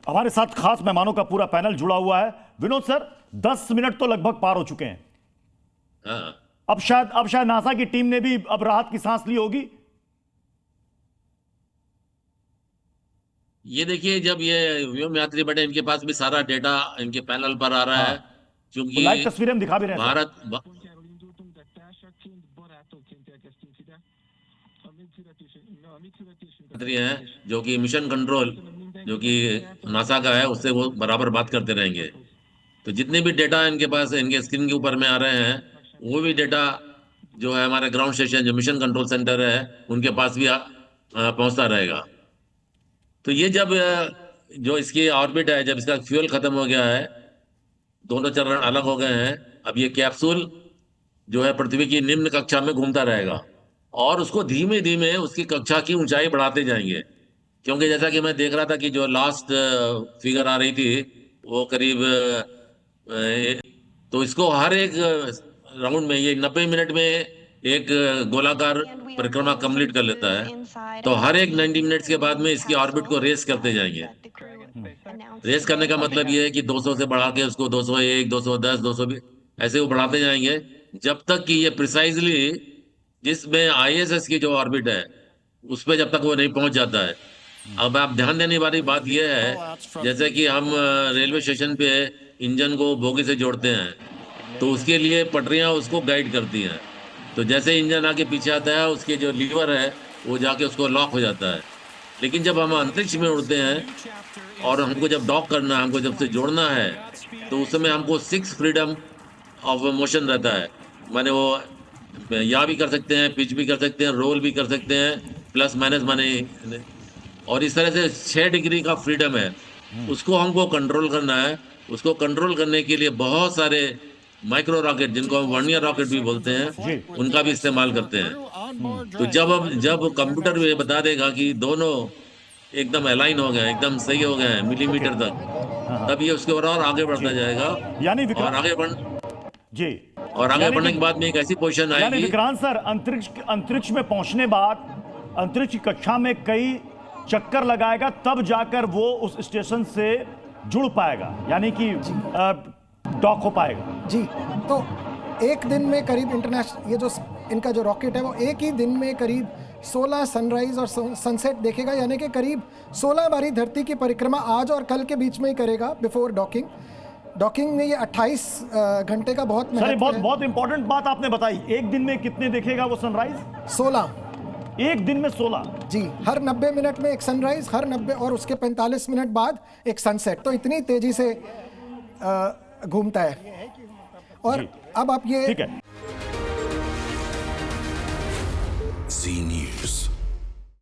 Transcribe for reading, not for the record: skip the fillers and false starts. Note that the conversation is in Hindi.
हमारे साथ खास मेहमानों का पूरा पैनल जुड़ा हुआ है। विनोद सर, 10 मिनट तो लगभग पार हो चुके हैं। हाँ। अब शायद नासा की टीम ने भी अब राहत की सांस ली होगी। ये देखिए, जब ये व्योम यात्री बैठे, इनके पास भी सारा डेटा इनके पैनल पर आ रहा है, हाँ, तो क्योंकि लाइव तस्वीरें हम दिखा भी रहे हैं सर। यात्री हैं जो कि मिशन कंट्रोल जो कि नासा का है, उससे वो बराबर बात करते रहेंगे। तो जितने भी डेटा इनके पास इनके स्क्रीन के ऊपर में आ रहे हैं, वो भी डेटा जो है हमारे ग्राउंड स्टेशन जो मिशन कंट्रोल सेंटर है उनके पास भी पहुंचता रहेगा। तो ये जब जो इसकी ऑर्बिट है, जब इसका फ्यूल खत्म हो गया है, दोनों चरण अलग हो गए हैं, अब ये कैप्सूल जो है पृथ्वी की निम्न कक्षा में घूमता रहेगा और उसको धीमे धीमे उसकी कक्षा की ऊंचाई बढ़ाते जाएंगे। क्योंकि जैसा कि मैं देख रहा था कि जो लास्ट फिगर आ रही थी वो करीब तो इसको हर एक राउंड में ये 90 मिनट में एक गोलाकार परिक्रमा कंप्लीट कर लेता है। तो हर एक 90 मिनट्स के बाद में इसकी ऑर्बिट को रेस करते जाएंगे। रेस करने का मतलब ये है कि 200 से बढ़ा के उसको 201, 210, 220 ऐसे वो बढ़ाते जाएंगे, जब तक कि ये प्रिसाइजली जिसमें आईएसएस की जो ऑर्बिट है उस पर जब तक वो नहीं पहुंच जाता है। अब आप ध्यान देने वाली बात यह है, जैसे कि हम रेलवे स्टेशन पे इंजन को बोगी से जोड़ते हैं, तो उसके लिए पटरियां उसको गाइड करती हैं। तो जैसे इंजन आगे पीछे आता है, उसके जो लीवर है वो जाके उसको लॉक हो जाता है। लेकिन जब हम अंतरिक्ष में उड़ते हैं और हमको जब डॉक करना है, हमको जब से जोड़ना है, तो उस समय हमको 6 फ्रीडम ऑफ मोशन रहता है। माने वो या भी कर सकते हैं, पिच भी कर सकते हैं, रोल भी कर सकते हैं, प्लस माइनस माने, और इस तरह से 6 डिग्री का फ्रीडम है। उसको हमको कंट्रोल करना है। उसको कंट्रोल करने के लिए बहुत सारे माइक्रो रॉकेट, जिनको हम वर्नियर रॉकेट भी बोलते हैं, उनका भी इस्तेमाल करते हैं। तो जब कंप्यूटर ये बता देगा कि दोनों एकदम अलाइन हो गए, एकदम सही हो गए हैं मिलीमीटर तक, तब ये उसके और आगे बढ़ता जाएगा। यानी और आगे बढ़ जी, और आगे बढ़ने के बाद में एक ऐसी पोजीशन यानी आएगी। विक्रांत सर, अंतरिक्ष में पहुंचने बाद अंतरिक्ष की कक्षा में कई चक्कर लगाएगा, तब जाकर वो उस स्टेशन से जुड़ पाएगा, यानी कि डॉक हो पाएगा। जी, तो एक दिन में करीब इंटरनेशनल ये जो इनका जो रॉकेट है वो एक ही दिन में करीब 16 सनराइज और सनसेट देखेगा, यानी कि करीब 16 बारी धरती की परिक्रमा आज और कल के बीच में ही करेगा बिफोर डॉकिंग। डॉकिंग में ये 28 घंटे का बहुत बहुत इंपॉर्टेंट बात आपने बताई। एक दिन में कितने देखेगा वो सनराइज? 16। एक दिन में 16 जी, हर 90 मिनट में एक सनराइज, हर 90 और उसके 45 मिनट बाद एक सनसेट। तो इतनी तेजी से घूमता है। और अब आप ये ठीक है। Z News.